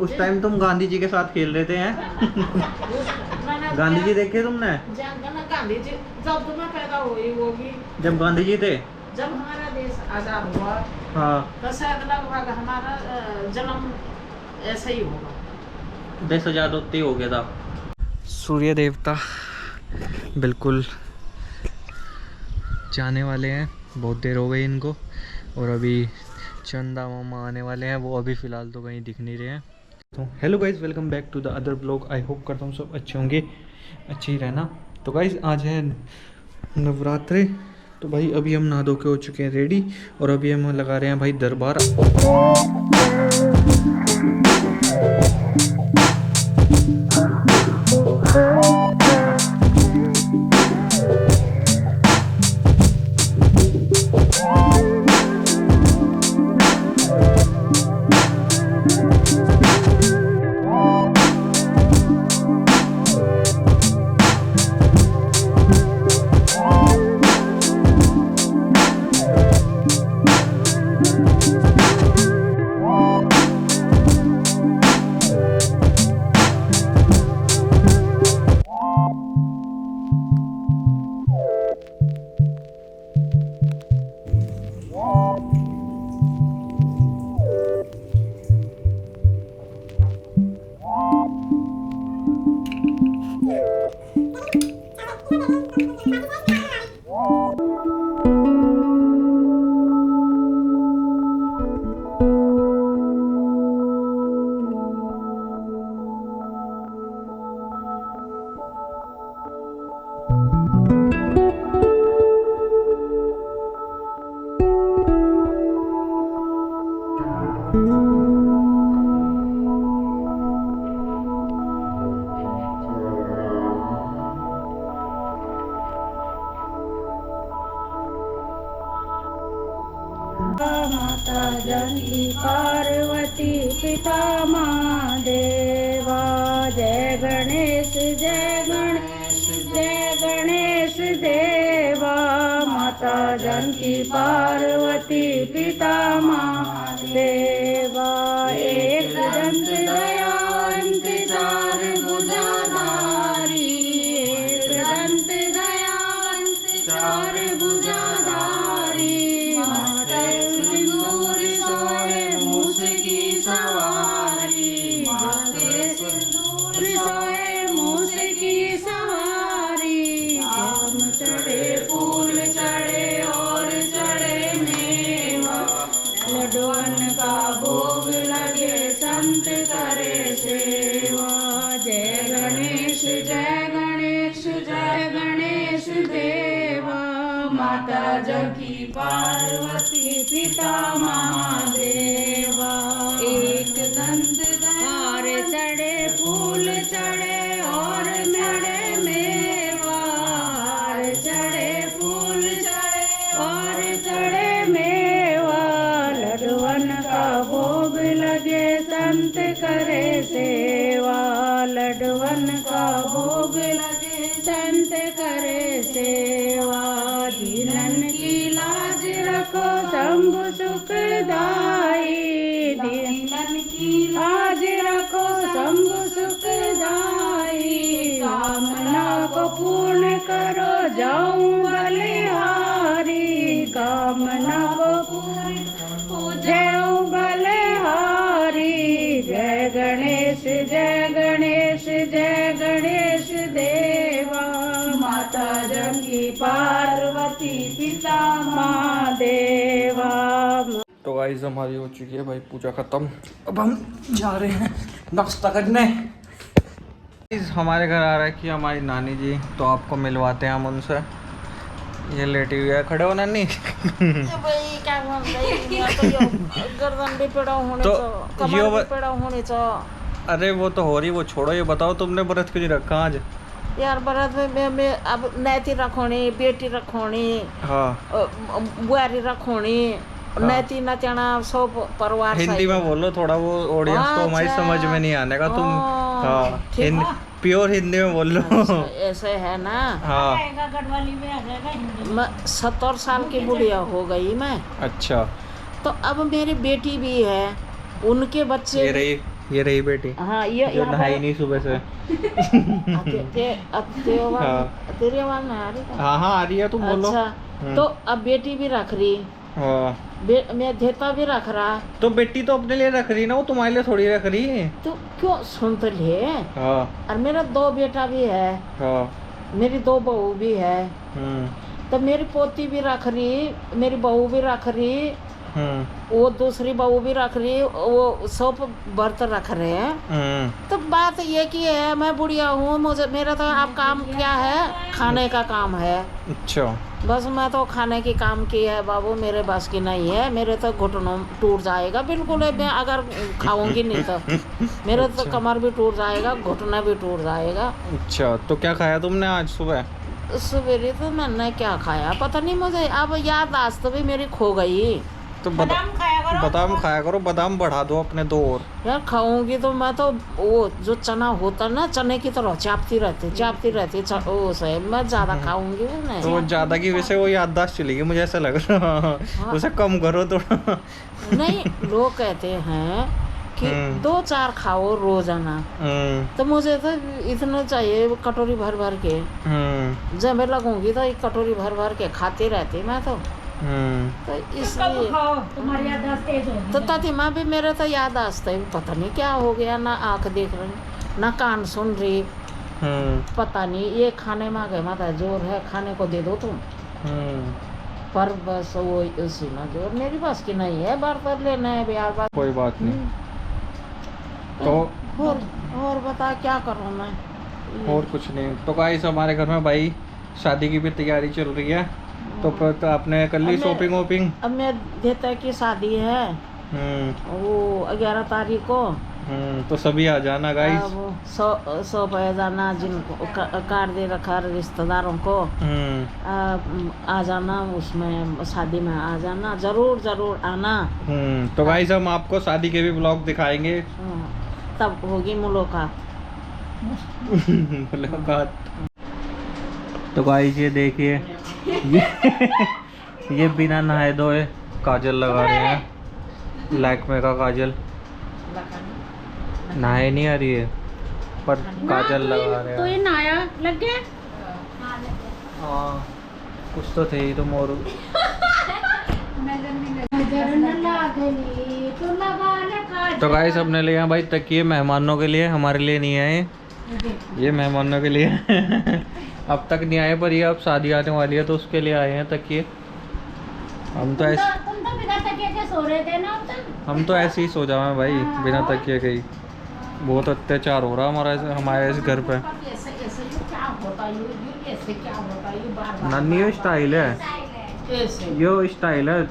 उस टाइम तुम गांधी जी के साथ खेल रहे थे हैं। गांधी जी देखे तुमने? गांधी जी जब तुम्हें पैदा हुई होगी, जब गांधी जी थे, जब हमारा देश आजाद हुआ, हाँ, तो शायद लगभग हमारा जन्म ऐसा ही होगा। देश आजाद होते ही हो गया था। सूर्य देवता बिल्कुल जाने वाले हैं, बहुत देर हो गई इनको, और अभी चंदा मामा आने वाले हैं, वो अभी फ़िलहाल तो कहीं दिख नहीं रहे हैं। तो hello guys, welcome back to the other blog. I hope करता हूँ सब अच्छे होंगे, अच्छे ही रहना। तो गाइज़ आज है नवरात्रि, तो भाई अभी हम नहा धो के हो चुके हैं रेडी, और अभी हम लगा रहे हैं भाई दरबार। माता जानकी पार्वती पिता महादेवा। जय गणेश जय गणेश जय गणेश देवा। माता जानकी पार्वती पिता महादेवा। एक दंत दयावंत चार भुजाधारी। एक दंत दयावंत चार भुजाधारी। माता सिंदूर सोए मूस की सवारी। माता सिंदूर सोए मूस की सवारी। आम चढ़े फूल चढ़े और चढ़े मेवा। लड्डुअन का भोग लगे संत करे सेवा। जय गणेश जय गणेश जय गणेश देवा। माता जानकी पार्वती पिता महादेवा। एक दंत हार चढ़े फूल चढ़े और मेढ़े मेवा। हार चढ़े फूल चढ़े और चढ़े मेवा। लड्डुअन का भोग लगे संत करे सेवा। लड्डुअन का भोग लगे संत करे सेवा। दीनन की लाज रखो शंभु सुखदाई। दीनन की लाज रखो शंभु सुखदाई। कामना को पूर्ण करो जाऊं बलिहारी। कामना को पूर्ण हो जाऊं बलिहारी। जय गणेश जय गणेश जय गणेश देवा। माता जानकी पार्वती पिता महादेवा। तो गाइस हमारी हो चुकी है भाई पूजा खत्म, अब हम जा रहे हैं नाश्ता करने। हमारे घर आ रहा कि हमारी नानी जी, तो आपको मिलवाते हैं हम उनसे। ये लेटी हुई है, खड़े हो नानी। भाई क्या गर्दन भी पेड़ा होने तो कमर भी पेड़ा होने अरे वो तो हो रही, वो छोड़ो, ये बताओ तुमने व्रत क्यों नहीं रखा आज? यार व्रत में मैं अब नैती रखोनी, बेटी रखोनी, हाँ, बुआरी रखोनी, नैती नचना सब परिवार। हिंदी में बोलो थोड़ा, वो ऑडियंस को हमारी समझ में नहीं आने का। तुम हाँ प्योर हिंदी में बोल लो। ऐसे है ना। हाँ, 70 साल की बुढ़िया हो गई मैं। अच्छा। तो अब मेरी बेटी भी है, उनके बच्चे। ये रही ये रही बेटी हाँ ये जो यहाँ नहाई पर नहीं सुबह से। तेरी आवाज नहीं आ रही क्या? हाँ हाँ आ रही है, तुम बोलो। अच्छा तो अब बेटी भी रख रही, हाँ मैं देता भी रख रहा, तो बेटी तो अपने लिए रख रही ना, वो तुम्हारे लिए थोड़ी रख रही है। तो क्यों सुन तो ले। हाँ और मेरा 2 बेटा भी है, हाँ मेरी 2 बहू भी है, हम्म तो मेरी पोती भी रख रही, मेरी बहू भी रख रही, हम्म वो दूसरी बहू भी रख रही, वो सब व्रत रख रहे हैं। तो बात ये की है, मैं बुढ़िया हूँ, मुझे मेरा तो अब काम क्या है, खाने का काम है। अच्छा बस मैं तो खाने की काम की है बाबू, मेरे बस की नहीं है, मेरे तो घुटनों टूट जाएगा बिल्कुल है, मैं अगर खाऊंगी नहीं तो मेरे तो कमर भी टूट जाएगा, घुटना भी टूट जाएगा। अच्छा तो क्या खाया तुमने आज सुबह? सवेरे तो मैंने क्या खाया पता नहीं मुझे, अब याददाश्त भी मेरी खो गई। तो बादाम खाया करो, बादाम बढ़ा दो अपने 2 और। यार खाऊंगी तो मैं तो वो जो चना होता ना, चने की तरह चापती रहती वो से मैं ज्यादा खाऊंगी वो नहीं। तो वो ज्यादा की वजह से वो याददाश्त चली गई, मुझे ऐसा लग रहा है। हाँ। उसे कम करो थोड़ा। नहीं लोग कहते हैं कि 2-4 खाओ रोजाना, तो मुझे तो इतना चाहिए कटोरी भर भर के। जब मैं लगूंगी तो एक कटोरी भर भर के खाती रहती मैं तो इसलिए तुम्हारी याददाश्त तेज होगी। तो ताती माँ भी मेरे तो याददाश्त है, पता नहीं क्या हो गया, ना आंख देख रही ना कान सुन रही, पता नहीं ये खाने में गए माता जोर है, खाने को दे दो तुम, पर बस वो उसी में जोर मेरी बस की नहीं है, बर्तन लेना है बिहार बात। कोई बात नहीं। तो और बता क्या करूँ मैं? और कुछ नहीं। तो गाइस हमारे घर में भाई शादी की भी तैयारी चल रही है, तो आपने कर ली शॉपिंग वॉपिंग? अब मैं देता की शादी है वो 11 तारीख को, तो सभी आ जाना गाइस। वो 100 पे जाना, जिनको कार्ड दे रखा रिश्तेदारों को, आ जाना, उसमें शादी में आ जाना, जरूर आना। तो गाइस हम आपको शादी के भी ब्लॉग दिखाएंगे। तब होगी मुलाकात। तो गाइस ये देखिए ये बिना नहाए धोए काजल लगा रहे हैं, लैक्मे का काजल। नहाए नहीं आ रही है पर काजल लगा रहे हैं। तो ये नहाया लग गया। हाँ कुछ तो थे ही तुम और। तो गाइस हमने लिया भाई तकिए मेहमानों के लिए, हमारे लिए नहीं आए, ये मेहमानों के लिए। अब तक नहीं आए, पर ये अब शादी आने वाली है तो उसके लिए आए हैं तकिए। हम तो ऐसे तुम तो बिना तकिए के सो रहे थे ना अब तक। हम तो ऐसे ही सो जाए भाई बिना तकिए के ही। बहुत अत्याचार हो रहा हमारे इस घर पे। नानी ये स्टाइल है, ये स्टाइल है।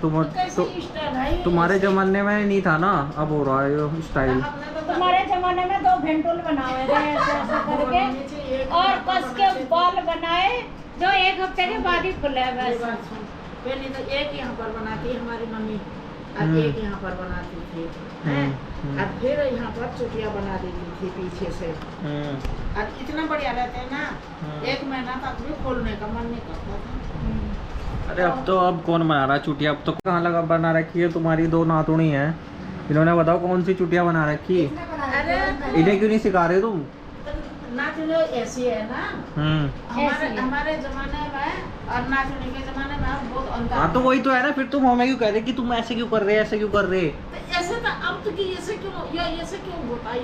तुम्हारे जमाने में नहीं था ना, अब हो रहा है ये स्टाइल। तुम्हारे जमाने में 2 भेंटुल बनाए थे ऐसे करके, और कस के बाल बनाए जो 1 हफ्ते के बाद ही खुले। बस पहले तो एक यहाँ पर बनाती हमारी मम्मी, और एक यहाँ पर बनाती थी, और फिर यहाँ पर चुटिया बना देती थी पीछे से, और इतना बढ़िया रहते हैं ना, 1 महीना तक भी खोलने का मन नहीं करता था। अरे अब तो अब कौन बना रहा चुटिया? अब तो कहाँ लगा बना रखी है, तुम्हारी 2 नातुनी है, इन्होंने बताओ कौन सी चुटिया बना रखी? इन्हें क्यों नहीं सिखा रहे तुम? नाचुनी ऐसी है ना, हमारे जमाने में और नाचुनी के जमाने में बहुत अंतर। हाँ तो वही तो है ना, फिर तुम हमें क्यों कह रहे कि तुम ऐसे क्यों कर रहे, ऐसे क्यों कर रहे? तो ऐसे तो अब तो कि ऐसे क्यों होता है?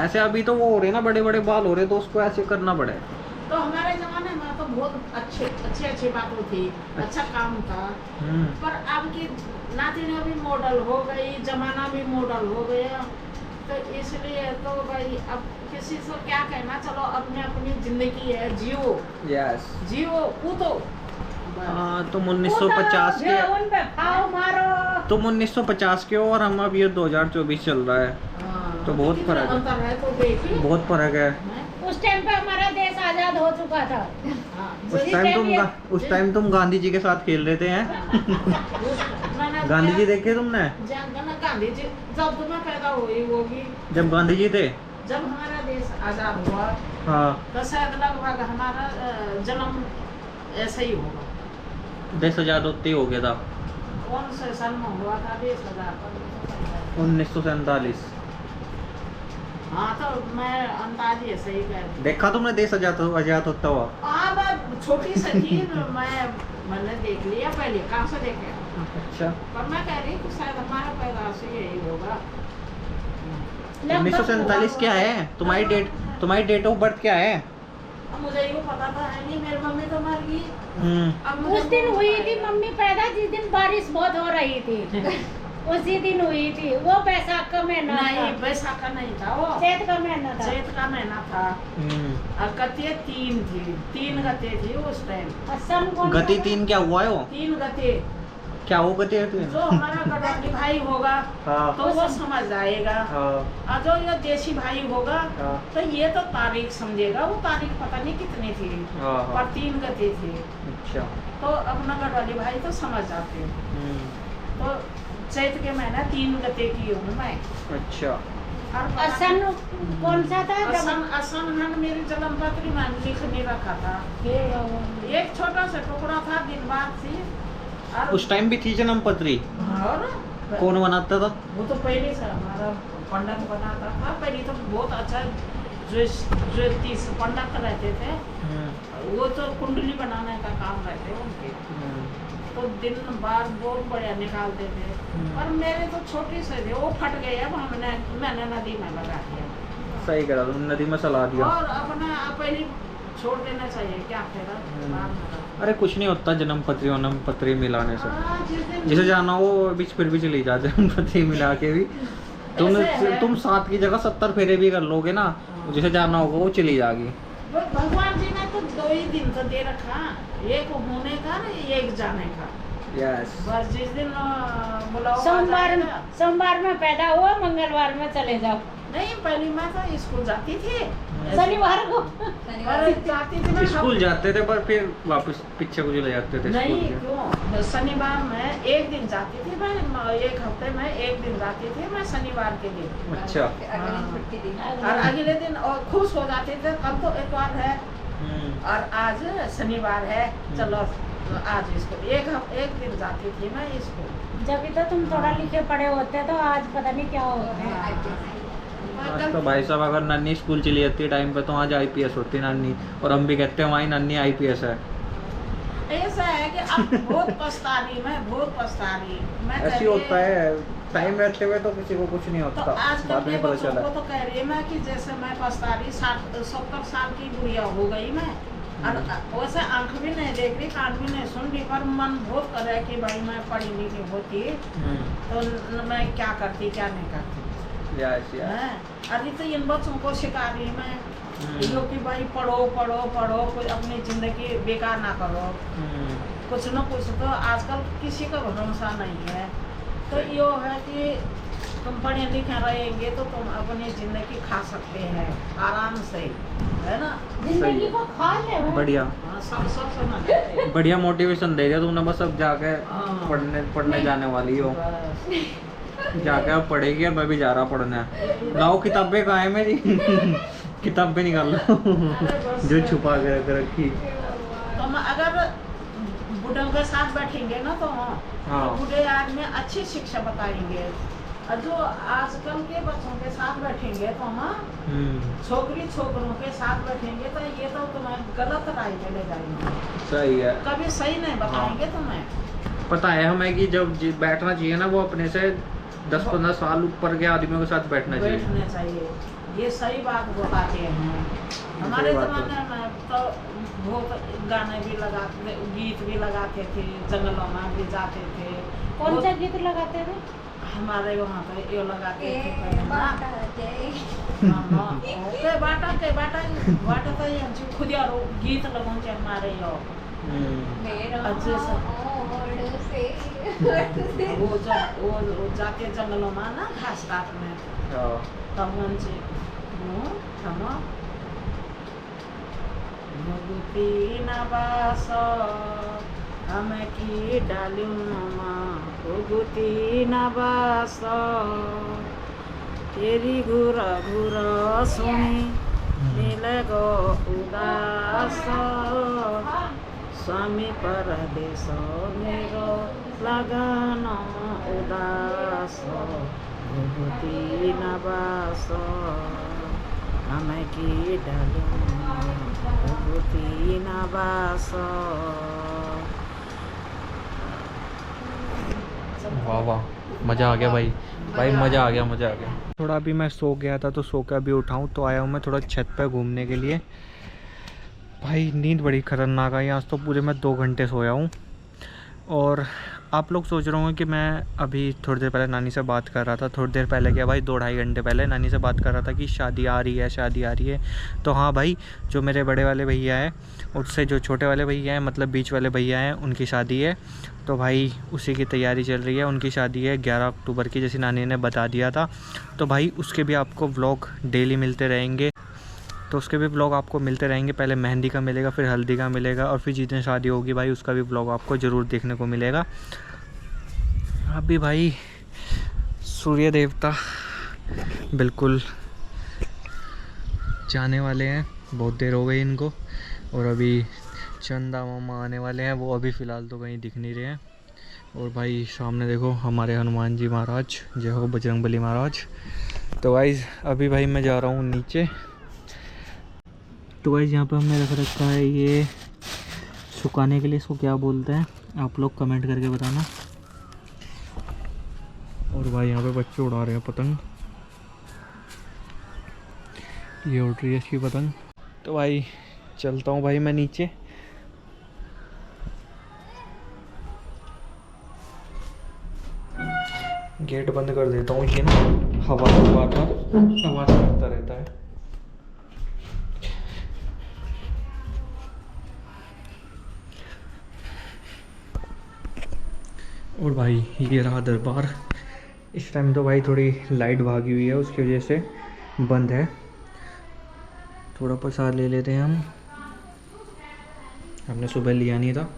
ऐसे अभी तो वो हो रहे ना, बड़े बड़े बाल हो रहे, तो उसको ऐसे करना पड़े। तो हमारे जमाने में तो बहुत अच्छी बातें थी, अच्छा काम था, पर अब की नातिनी भी मॉडल हो गई, जमाना भी मॉडल हो गया, तो इसलिए तो भाई अब किसी से क्या कहना, चलो अपने अपनी जिंदगी है, जियो। यस जियो, कूदो। तुम 1950 के, उन पे फाव मारो। तुम 1950 के हो और हम अब ये 2024 चल रहा है, तो बहुत फर्क है, तो देखिए बहुत फर्क है। उस टाइम पे हमारा देश आजाद हो चुका था। उस टाइम तुम गांधी जी के साथ खेल रहे थे हैं? गांधी जी देखे तुमने? गांधी जी जब तुम्हें पैदा हुई होगी, जब गांधी जी थे, जब हमारा देश आजाद हुआ, हाँ तो शायद लगभग हमारा जन्म ऐसा ही होगा। देश आजाद होते ही हो गया था। कौन से साल में हुआ था देश आजाद? 1947। हाँ तो मैं अंदाज ऐसे ही कह रही देखा तुमने देश आजाद होता हुआ? हाँ मैं छोटी सी थी मैंने देख लिया पहले, कहाँ से देखे। अच्छा, पर मैं कह रही कि शायद हमारा पैदाश ही यही होगा। 1947 क्या है तुम्हारी डेट ऑफ बर्थ क्या है? अब मुझे ये पता था है नहीं, मेरी मम्मी तो मर गई। अब उस मुझे दिन हुई थी मम्मी पैदा जिस दिन बारिश बहुत हो रही थी। उसी दिन हुई थी। वो बैसाख का महीना नहीं, था। बैसाख का नहीं था वो, चैत का महीना था। चैत का महीना था। और गते 3 थी, 3 गते थी उस टाइम। असम कौन सा गति था? 3 क्या हुआ है वो? 3 गते क्या वो गति है जो हमारा गडोली भाई होगा हाँ तो वो समझ जाएगा, हाँ और जो ये देशी भाई होगा हाँ तो ये तो तारीख समझेगा। वो तारीख पता नहीं कितनी थी, हाँ पर 3 गते थी। अच्छा तो अपना गडोली भाई तो समझ जाते। तो चैत के महीना 3 गते की हूँ मैं। अच्छा, और असन कौन सा था? असम हन मेरी जन्म पत्री में लिख नहीं रखा था। एक छोटा सा टुकड़ा था, दिन बाद थी। और उस टाइम भी थी जन्म पत्री? और कौन बनाता था? वो तो पहले से हमारा पंडित बनाता था। पहले तो बहुत अच्छा ज्योतिष पंडित रहते थे। वो तो कुंडली बनाने का काम रहते उनके। तो दिन बार बहुत बढ़िया निकालते थे। पर मेरे तो छोटे से थे, वो फट गए। अब मैंने नदी में लगा दिया। सही करा तुम, नदी में सला दिया। और अपना पहले छोड़ देना चाहिए, क्या फायदा बाद में। अरे कुछ नहीं होता जन्म पत्री मिलाने से। जिस दिन जिसे जाना हो बीच फिर भी चली जा जन्म पत्री मिला के भी। ऐसे है। तुम 7 की जगह 70 फेरे भी कर लोगे ना, जिसे जाना होगा वो चली जाएगी। भगवान जी ने तो 2 ही दिन तो दे रखा, एक होने का एक जाने का। यस, बस जिस दिन बुलाओ सोमवार में पैदा हुआ, मंगलवार में चले जाओ। नहीं, पहली मैं तो स्कूल जाती थी। शनिवार को और जाती थी मैं स्कूल जाते थे पर फिर वापस पीछे को चले जाते थे नहीं स्कूल के। क्यों, शनिवार में एक दिन जाती थी मैं। एक हफ्ते में एक दिन जाती थी मैं, शनिवार के दिन। अच्छा, और अगले दिन और खुश हो जाते थे, कल तो एतवार है और आज शनिवार है, चलो आज स्कूल। एक दिन जाती थी मैं स्कूल। जब तो तुम थोड़ा लिखे पढ़े होते तो आज पता नहीं क्या होता है। आज तो भाई साहब अगर नन्नी स्कूल चली जाती है टाइम पे तो आज IPS होती नन्नी, और हम भी कहते हैं हमारी नन्नी IPS है। ऐसा है कि अब बहुत पछता रही मैं ऐसी होता है, टाइम रहते हुए तो किसी को कुछ नहीं तो होता, आजकल बाद के में पता बच्चों चला। को तो कह रही है मैं कि जैसे मैं पछता रही, 70 साल की बुढ़िया हो गई मैं। और वैसे आंख भी नहीं देख रही, कान भी नहीं सुन रही, पर मन बहुत कर रहा है कि भाई मैं पढ़ी लिखी होती तो मैं क्या करती क्या नहीं करती। अरे तो इन बच्चों को सिखा रही मैं यो कि भाई पढ़ो कोई अपनी जिंदगी बेकार ना करो। कुछ न कुछ तो आजकल किसी का भरोसा नहीं है। तो यो है कि तुम पढ़े लिखे रहेंगे तो तुम अपनी जिंदगी खा सकते हैं आराम से, है ना। जिंदगी को खा ले भाई। बढ़िया हाँ, सब समझ आते हैं। बढ़िया मोटिवेशन दे दिया तुमने। बस अब जाके हाँ। पढ़ने जाने वाली हो, बस। जाके अब पढ़ेगी और मैं भी जा रहा पढ़ने। लाओ किताबें कहाँ है मेरी किताबें निकाल लो अरे बस। जो छुपा के रख रखी। तो हम अगर बूढ़ों के साथ बैठेंगे ना तो हाँ। तो बूढ़े आदमी अच्छी शिक्षा बताएंगे। और जो आजकल के बच्चों के साथ बैठेंगे तो हम छोकरों के साथ बैठेंगे तो ये तो तुम्हें गलत राय पे ले जाएंगे। सही है, कभी सही नहीं बताएंगे तुम्हें। पता है हमें कि जब बैठना चाहिए ना वो अपने से 10-15 साल ऊपर के आदमियों के साथ बैठना चाहिए। बैठना चाहिए, ये सही बात बताते हैं। हमारे सही बात जमाने में तो बहुत गाने भी लगाते, गीत भी लगाते थे, जंगलों में भी जाते थे। कौन सा गीत लगाते थे? हमारे वहाँ पे ये लगाते थे के बाटा तो ये हमसे खुद यार गीत लगाते हमारे यो अच्छे से। वो जाके जंगलों में ना घास काटने तब से मुगुती नवास हमें की डालू मुगुती नवास तेरी घूरा सुनी मिले गो उदास स्वामी परदेश मेरो लगन उदास मुगुती नवास। की डाली ना बास। वाह वाह, मज़ा आ गया भाई, भाई मज़ा आ गया, मज़ा आ गया। थोड़ा अभी मैं सो गया था तो सो के अभी उठाऊँ तो आया हूँ मैं थोड़ा छत पे घूमने के लिए। भाई नींद बड़ी ख़तरनाक आई आज तो, पूरे मैं 2 घंटे सोया हूँ। और आप लोग सोच रहे होंगे कि मैं अभी थोड़ी देर पहले नानी से बात कर रहा था, थोड़ी देर पहले क्या भाई 2-2.5 घंटे पहले नानी से बात कर रहा था कि शादी आ रही है, शादी आ रही है। तो हाँ भाई, जो मेरे बड़े वाले भैया हैं उससे जो छोटे वाले भैया हैं, मतलब बीच वाले भैया हैं, उनकी शादी है। तो भाई उसी की तैयारी चल रही है। उनकी शादी है 11 अक्टूबर की, जैसे नानी ने बता दिया था। तो भाई उसके भी आपको व्लॉग डेली मिलते रहेंगे, तो उसके भी ब्लॉग आपको मिलते रहेंगे। पहले मेहंदी का मिलेगा, फिर हल्दी का मिलेगा, और फिर जिस दिन शादी होगी भाई उसका भी ब्लॉग आपको ज़रूर देखने को मिलेगा। अभी भाई सूर्य देवता बिल्कुल जाने वाले हैं, बहुत देर हो गई इनको। और अभी चंदा मामा आने वाले हैं, वो अभी फ़िलहाल तो कहीं दिख नहीं रहे हैं। और भाई सामने देखो हमारे हनुमान जी महाराज, जय हो बजरंगबली महाराज। तो भाई अभी भाई मैं जा रहा हूँ नीचे। तो गाइस यहाँ पे हमने रख रखा है ये सुखाने के लिए, इसको क्या बोलते हैं आप लोग कमेंट करके बताना। और भाई यहाँ पे बच्चे उड़ा रहे हैं पतंग, ये उड़ रही है इसकी पतंग। तो भाई चलता हूँ भाई मैं नीचे। गेट बंद कर देता हूँ, ये ना हवा लगता रहता है। और भाई ये रहा दरबार। इस टाइम तो भाई थोड़ी लाइट भागी हुई है, उसकी वजह से बंद है। थोड़ा प्रसाद ले लेते हैं हमने सुबह लिया नहीं था।